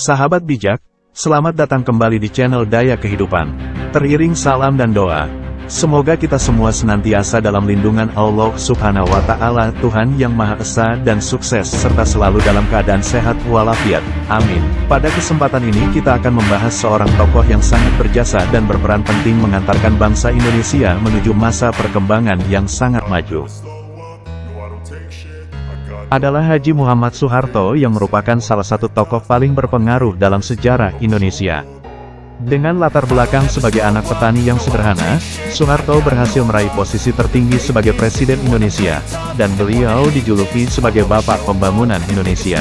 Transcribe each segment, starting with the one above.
Sahabat bijak, selamat datang kembali di channel Daya Kehidupan. Teriring salam dan doa, semoga kita semua senantiasa dalam lindungan Allah Subhanahu wa Ta'ala, Tuhan yang Maha Esa dan sukses serta selalu dalam keadaan sehat walafiat. Amin. Pada kesempatan ini kita akan membahas seorang tokoh yang sangat berjasa dan berperan penting mengantarkan bangsa Indonesia menuju masa perkembangan yang sangat maju. Adalah Haji Muhammad Soeharto yang merupakan salah satu tokoh paling berpengaruh dalam sejarah Indonesia. Dengan latar belakang sebagai anak petani yang sederhana, Soeharto berhasil meraih posisi tertinggi sebagai Presiden Indonesia, dan beliau dijuluki sebagai Bapak Pembangunan Indonesia.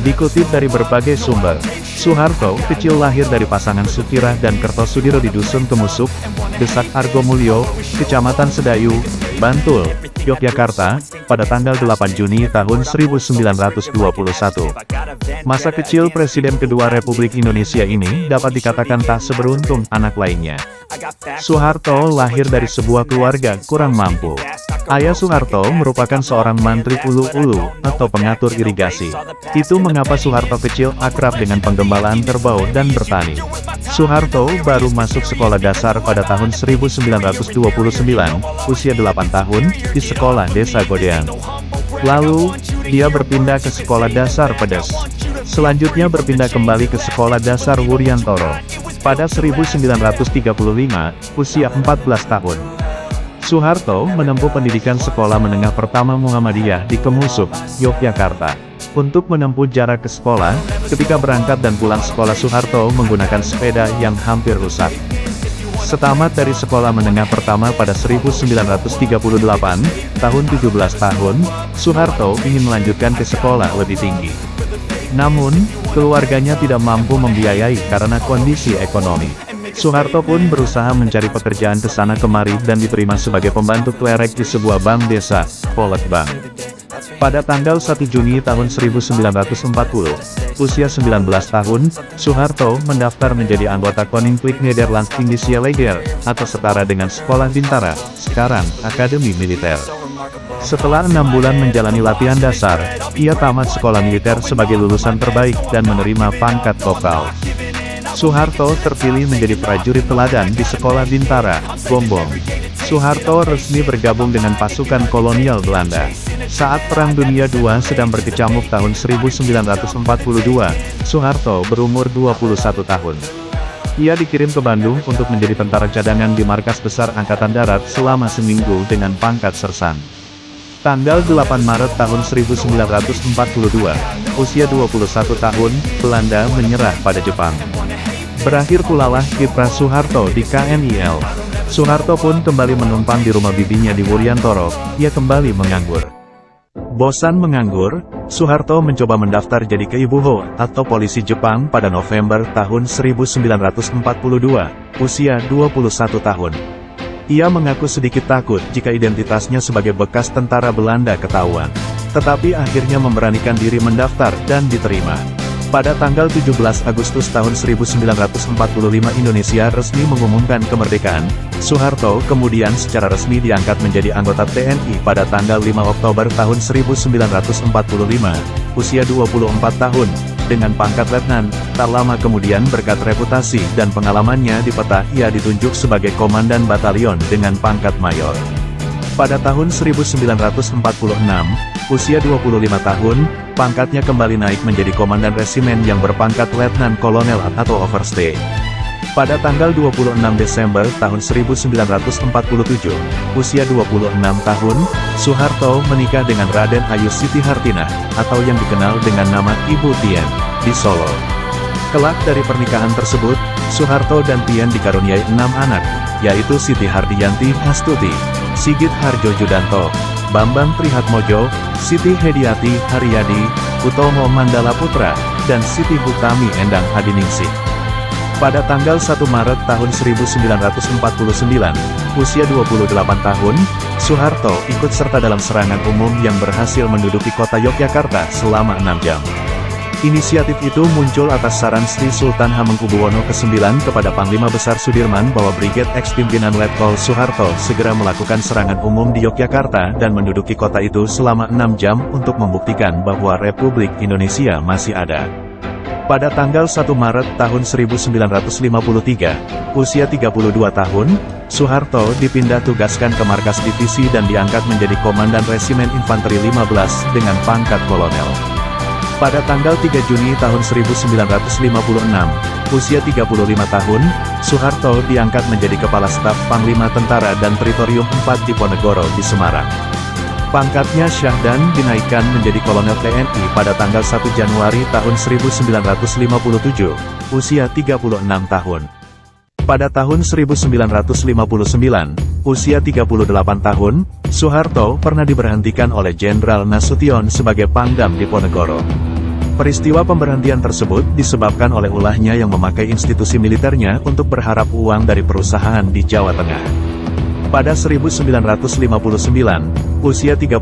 Dikutip dari berbagai sumber, Soeharto kecil lahir dari pasangan Sukirah dan Kertosudiro di Dusun Kemusuk, Desak Argomulyo, Kecamatan Sedayu, Bantul, Yogyakarta, pada tanggal 8 Juni tahun 1921. Masa kecil Presiden kedua Republik Indonesia ini dapat dikatakan tak seberuntung anak lainnya. Soeharto lahir dari sebuah keluarga kurang mampu. Ayah Soeharto merupakan seorang mantri ulu-ulu atau pengatur irigasi. Itu mengapa Soeharto kecil akrab dengan penggembalaan kerbau dan bertani. Soeharto baru masuk sekolah dasar pada tahun 1929, usia 8 tahun, di sekolah Desa Godean. Lalu, dia berpindah ke sekolah dasar Pedes. Selanjutnya berpindah kembali ke sekolah dasar Wuryantoro. Pada 1935, usia 14 tahun. Soeharto menempuh pendidikan sekolah menengah pertama Muhammadiyah di Kemusuk, Yogyakarta. Untuk menempuh jarak ke sekolah, ketika berangkat dan pulang sekolah Soeharto menggunakan sepeda yang hampir rusak. Setamat dari sekolah menengah pertama pada 1938, tahun 17 tahun, Soeharto ingin melanjutkan ke sekolah lebih tinggi. Namun, keluarganya tidak mampu membiayai karena kondisi ekonomi. Soeharto pun berusaha mencari pekerjaan ke sana kemari dan diterima sebagai pembantu klerek di sebuah bank desa, Polek Bank. Pada tanggal 1 Juni tahun 1940, usia 19 tahun, Soeharto mendaftar menjadi anggota Koninklijk Nederlands Indische Leger, atau setara dengan Sekolah Bintara, sekarang Akademi Militer. Setelah 6 bulan menjalani latihan dasar, ia tamat sekolah militer sebagai lulusan terbaik dan menerima pangkat kopral. Soeharto terpilih menjadi prajurit teladan di Sekolah Bintara, Gombong. Soeharto resmi bergabung dengan pasukan kolonial Belanda. Saat Perang Dunia II sedang berkecamuk tahun 1942, Soeharto berumur 21 tahun. Ia dikirim ke Bandung untuk menjadi tentara cadangan di Markas Besar Angkatan Darat selama seminggu dengan pangkat sersan. Tanggal 8 Maret tahun 1942, usia 21 tahun, Belanda menyerah pada Jepang. Berakhir pulalah kiprah Soeharto di KNIL. Soeharto pun kembali menumpang di rumah bibinya di Wuryantoro. Ia kembali menganggur. Bosan menganggur, Soeharto mencoba mendaftar jadi keibuho atau polisi Jepang pada November tahun 1942, usia 21 tahun. Ia mengaku sedikit takut jika identitasnya sebagai bekas tentara Belanda ketahuan. Tetapi akhirnya memberanikan diri mendaftar dan diterima. Pada tanggal 17 Agustus tahun 1945 Indonesia resmi mengumumkan kemerdekaan. Soeharto kemudian secara resmi diangkat menjadi anggota TNI pada tanggal 5 Oktober tahun 1945, usia 24 tahun, dengan pangkat letnan. Tak lama kemudian berkat reputasi dan pengalamannya di peta, ia ditunjuk sebagai komandan batalion dengan pangkat mayor. Pada tahun 1946, usia 25 tahun, pangkatnya kembali naik menjadi komandan resimen yang berpangkat letnan kolonel atau overstay. Pada tanggal 26 Desember tahun 1947, usia 26 tahun, Soeharto menikah dengan Raden Ayu Siti Hartinah, atau yang dikenal dengan nama Ibu Tien, di Solo. Kelak dari pernikahan tersebut, Soeharto dan Tien dikaruniai 6 anak, yaitu Siti Hardiyanti Astuti, Sigit Harjo Judanto, Bambang Trihatmojo, Siti Hediati Haryadi, Utomo Mandala Putra, dan Siti Butami Endang Hadiningsih. Pada tanggal 1 Maret tahun 1949, usia 28 tahun, Soeharto ikut serta dalam serangan umum yang berhasil menduduki kota Yogyakarta selama 6 jam. Inisiatif itu muncul atas saran Sri Sultan Hamengkubuwono ke-9 kepada Panglima Besar Sudirman bahwa Brigade X pimpinan Letkol Soeharto segera melakukan serangan umum di Yogyakarta dan menduduki kota itu selama 6 jam untuk membuktikan bahwa Republik Indonesia masih ada. Pada tanggal 1 Maret tahun 1953, usia 32 tahun, Soeharto dipindah tugaskan ke markas divisi dan diangkat menjadi Komandan Resimen Infanteri 15 dengan pangkat kolonel. Pada tanggal 3 Juni tahun 1956, usia 35 tahun, Soeharto diangkat menjadi Kepala Staf Panglima Tentara dan Teritorium 4 Diponegoro di Semarang. Pangkatnya Syah dan dinaikkan menjadi Kolonel TNI pada tanggal 1 Januari tahun 1957, usia 36 tahun. Pada tahun 1959, usia 38 tahun, Soeharto pernah diberhentikan oleh Jenderal Nasution sebagai Pangdam Diponegoro. Peristiwa pemberhentian tersebut disebabkan oleh ulahnya yang memakai institusi militernya untuk berharap uang dari perusahaan di Jawa Tengah. Pada 1959, usia 38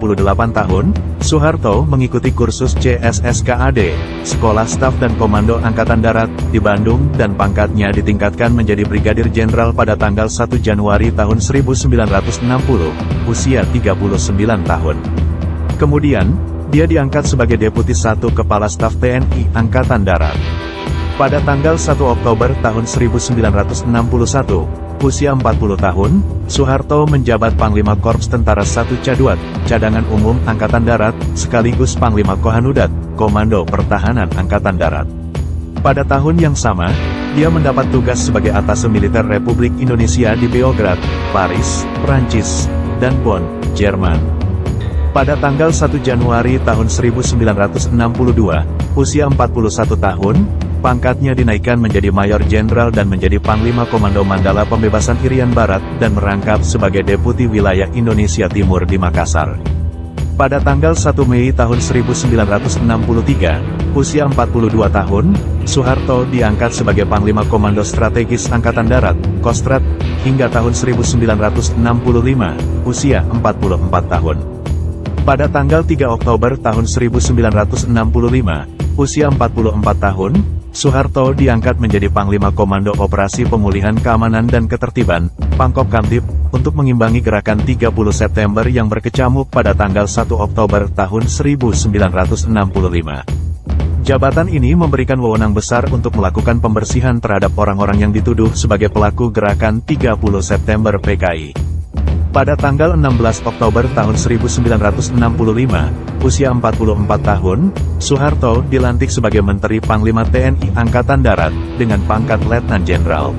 tahun, Soeharto mengikuti kursus CSSKAD, Sekolah Staf dan Komando Angkatan Darat, di Bandung dan pangkatnya ditingkatkan menjadi Brigadir Jenderal pada tanggal 1 Januari tahun 1960, usia 39 tahun. Kemudian, dia diangkat sebagai Deputi 1 Kepala Staf TNI Angkatan Darat. Pada tanggal 1 Oktober tahun 1961, usia 40 tahun, Soeharto menjabat Panglima Korps Tentara 1 Caduat, Cadangan Umum Angkatan Darat, sekaligus Panglima Kohanudat, Komando Pertahanan Angkatan Darat. Pada tahun yang sama, dia mendapat tugas sebagai Atase Militer Republik Indonesia di Beograd, Paris, Prancis, dan Bonn, Jerman. Pada tanggal 1 Januari tahun 1962, usia 41 tahun, pangkatnya dinaikkan menjadi Mayor Jenderal dan menjadi Panglima Komando Mandala Pembebasan Irian Barat dan merangkap sebagai Deputi Wilayah Indonesia Timur di Makassar. Pada tanggal 1 Mei tahun 1963, usia 42 tahun, Soeharto diangkat sebagai Panglima Komando Strategis Angkatan Darat, Kostrad, hingga tahun 1965, usia 44 tahun. Pada tanggal 3 Oktober tahun 1965, usia 44 tahun, Soeharto diangkat menjadi Panglima Komando Operasi Pemulihan Keamanan dan Ketertiban, Pangkop Kamtib, untuk mengimbangi gerakan 30 September yang berkecamuk pada tanggal 1 Oktober tahun 1965. Jabatan ini memberikan wewenang besar untuk melakukan pembersihan terhadap orang-orang yang dituduh sebagai pelaku gerakan 30 September PKI. Pada tanggal 16 Oktober tahun 1965, usia 44 tahun, Soeharto dilantik sebagai Menteri Panglima TNI Angkatan Darat, dengan pangkat Letnan Jenderal.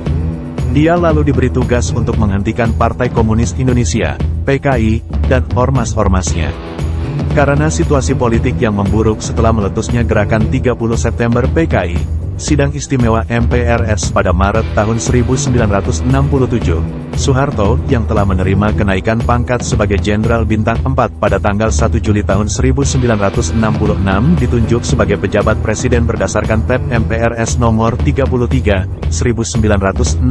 Dia lalu diberi tugas untuk menghentikan Partai Komunis Indonesia, PKI, dan ormas-ormasnya. Karena situasi politik yang memburuk setelah meletusnya gerakan 30 September PKI, Sidang Istimewa MPRS pada Maret tahun 1967, Soeharto, yang telah menerima kenaikan pangkat sebagai Jenderal Bintang 4 pada tanggal 1 Juli tahun 1966, ditunjuk sebagai pejabat presiden berdasarkan Pep MPRS nomor 33, 1967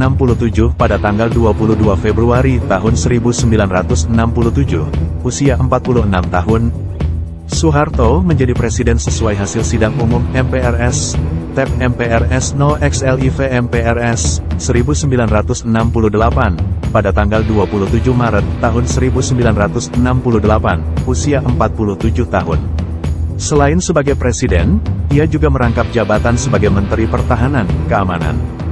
pada tanggal 22 Februari tahun 1967, usia 46 tahun. Soeharto menjadi presiden sesuai hasil sidang umum MPRS, TEP MPRS No XLIV MPRS, 1968, pada tanggal 27 Maret tahun 1968, usia 47 tahun. Selain sebagai presiden, ia juga merangkap jabatan sebagai Menteri Pertahanan, Keamanan.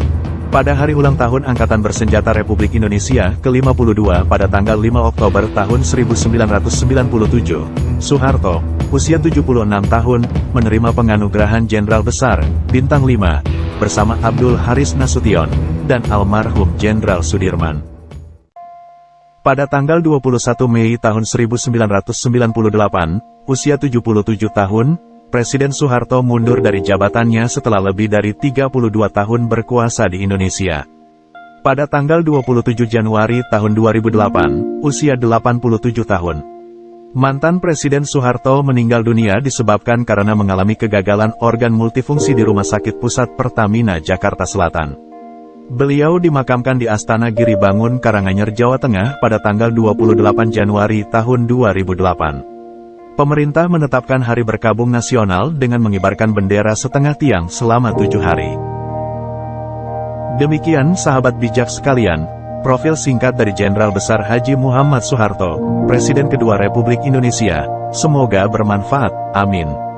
Pada hari ulang tahun Angkatan Bersenjata Republik Indonesia ke-52 pada tanggal 5 Oktober tahun 1997, Soeharto, usia 76 tahun, menerima penganugerahan Jenderal Besar, Bintang 5, bersama Abdul Haris Nasution, dan almarhum Jenderal Sudirman. Pada tanggal 21 Mei tahun 1998, usia 77 tahun, Presiden Soeharto mundur dari jabatannya setelah lebih dari 32 tahun berkuasa di Indonesia. Pada tanggal 27 Januari tahun 2008, usia 87 tahun. Mantan Presiden Soeharto meninggal dunia disebabkan karena mengalami kegagalan organ multifungsi di Rumah Sakit Pusat Pertamina Jakarta Selatan. Beliau dimakamkan di Astana Giribangun, Karanganyar, Jawa Tengah pada tanggal 28 Januari tahun 2008. Pemerintah menetapkan Hari Berkabung Nasional dengan mengibarkan bendera setengah tiang selama 7 hari. Demikian sahabat bijak sekalian, profil singkat dari Jenderal Besar Haji Muhammad Soeharto, Presiden kedua Republik Indonesia. Semoga bermanfaat. Amin.